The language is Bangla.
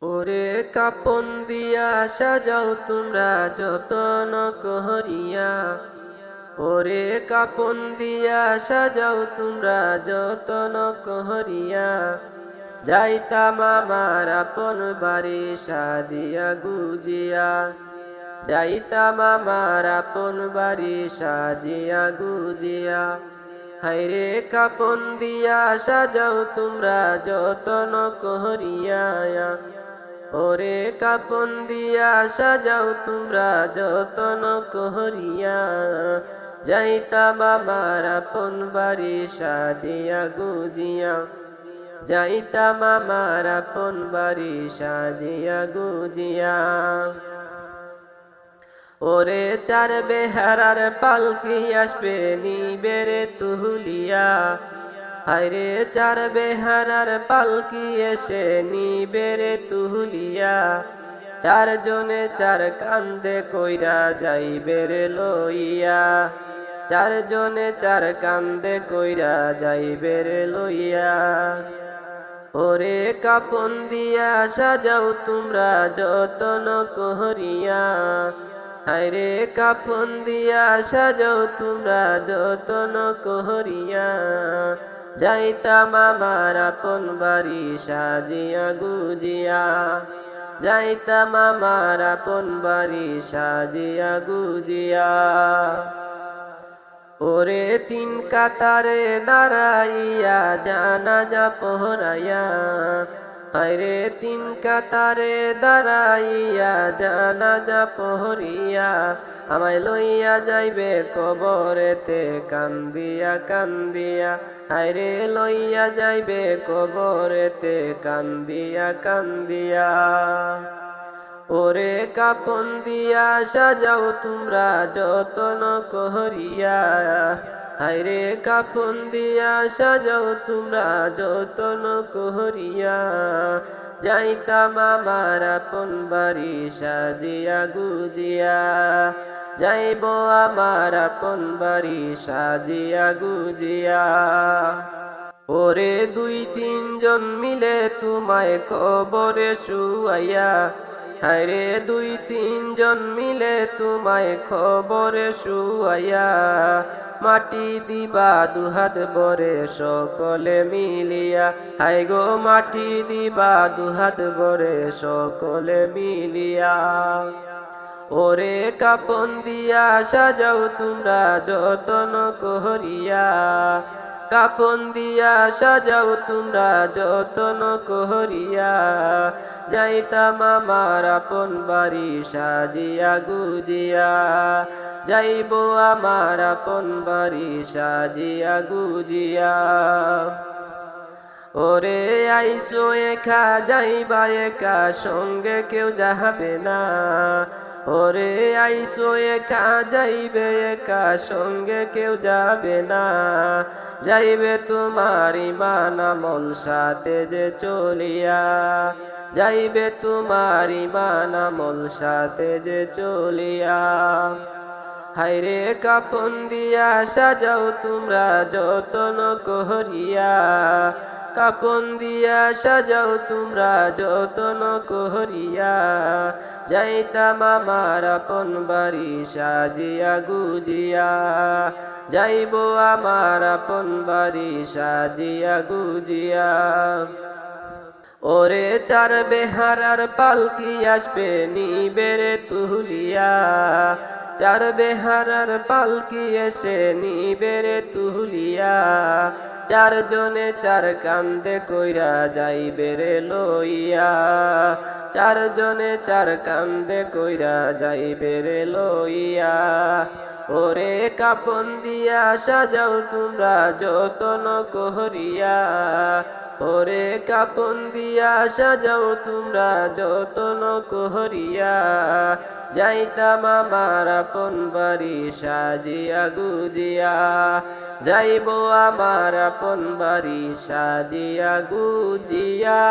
ওরে কাপন দিয়া সাজাও তোমরা যতন করিয়া, ওরে কাপন দিয়া সাজাও তোমরা যতন করিয়া, যাইতাম আমার আপন বাড়ি সাজিয়া গুজিয়া, যাইতাম আমার আপন বাড়ি সাজিয়া গুজিয়া। হায়রে কাপন দিয়া সাজাও তোমরা যতন করিয়া, ওরে কাপন দিয়া সাজাও তোমরা যতন করিয়া, যাইতাম আমার আপন বাড়ি সাজিয়া গুজিয়া, যাইতাম আমার আপন বাড়ি সাজিয়া গুজিয়া। ওরে চার বেহারার পালকি আসবে নিবেরে তুলিয়া, হায়রে চার বেহারার পালকি এসে নিবেরে তুলিয়া, চারজনে চার কান্দে কইরা যাইবে রে লইয়া, চারজনে চার কান্দে কইরা যাইবে রে লইয়া। ওরে কাপন দিয়া সাজাও তোমরা যতন করিয়া, হায়রে কাপন দিয়া সাজাও তোমরা যতন করিয়া, যাইতাম আমার আপন বাড়ি সাজিয়া গুজিয়া, যাইতাম আমার আপন বাড়ি সাজিয়া গুজিয়া। ওরে তিন কাতারে দাঁড়াইয়া জানাজা পহরাইয়া, হায়রে তিন কাতারে দাঁড়াইয়া জানাজা পহরিয়া, আমায় লইয়া যাইবে কবরেতে কান্দিয়া কান্দিয়া, হায়রে লইয়া যাইবে কবরেতে কান্দিয়া কান্দিয়া। ওরে কাপন দিয়া সাজাও তোমরা যতন করিয়া, হায়রে কাপন দিয়া সাজাও তোমরা যতন করিয়া, যাইতাম আমার আপন বাড়ি সাজিয়া গুজিয়া, যাইব আমার আপন বাড়ি সাজিয়া গুজিয়া। ওরে দুই তিনজন মিলে তোমায় কবরে শুয়াইয়া, হায়রে দুই তিনজন মিলে তোমায় খবরে শুয়াইয়া, মাটি দিবা দুহাত বরে সকলে মিলিয়া, হায় গো মাটি দিবা দুহাত বরে সকলে মিলিয়া। ওরে কাপন দিয়া সাজাও তোমরা যতন করিয়া, কাপন দিয়া সাজাও তোমরা যতন করিয়া, যাইতাম আমার আপন বাড়ি সাজিয়া গুজিয়া, যাইব আমার আপন বাড়ি সাজিয়া গুজিয়া। ওরে আইসো একা যাইবা একা সঙ্গে কেউ যাবে না, ওরে আইসো একা যাইবে একা সঙ্গে কেউ যাবে না, যাইবে তোমার ইমান আমল সাথে যে চলিয়া, যাইবে তোমার ইমান আমল সাথে যে চলিয়া। হায়রে কাপন দিয়া সাজাও তোমরা যতন করিয়া, কাপন দিয়া সাজাও তোমরা যতন করিয়া, যাইতাম আমার আপন বাড়ি সাজিয়া গুজিয়া, যাইব আমার আপন বাড়ি সাজিয়া গুজিয়া। ওরে চার বেহারার পালকি আসবে নিবেরে তুলিয়া, চার বেহারার পালকি এসে নিবেরে তুলিয়া, চারজনে চার কান্দে কইরা যাইবে রে লইয়া, চারজনে চার কান্দে কইরা যাইবে রে লইয়া। ওরে কাপন দিয়া সাজাও তোমরা যতন করিয়া, ওরে কাপন দিয়া সাজাও তোমরা যতন করিয়া, যাইতাম আমার আপন বাড়ি সাজিয়া গুজিয়া, যাইব আমার আপন বাড়ি সাজিয়া গুজিয়া।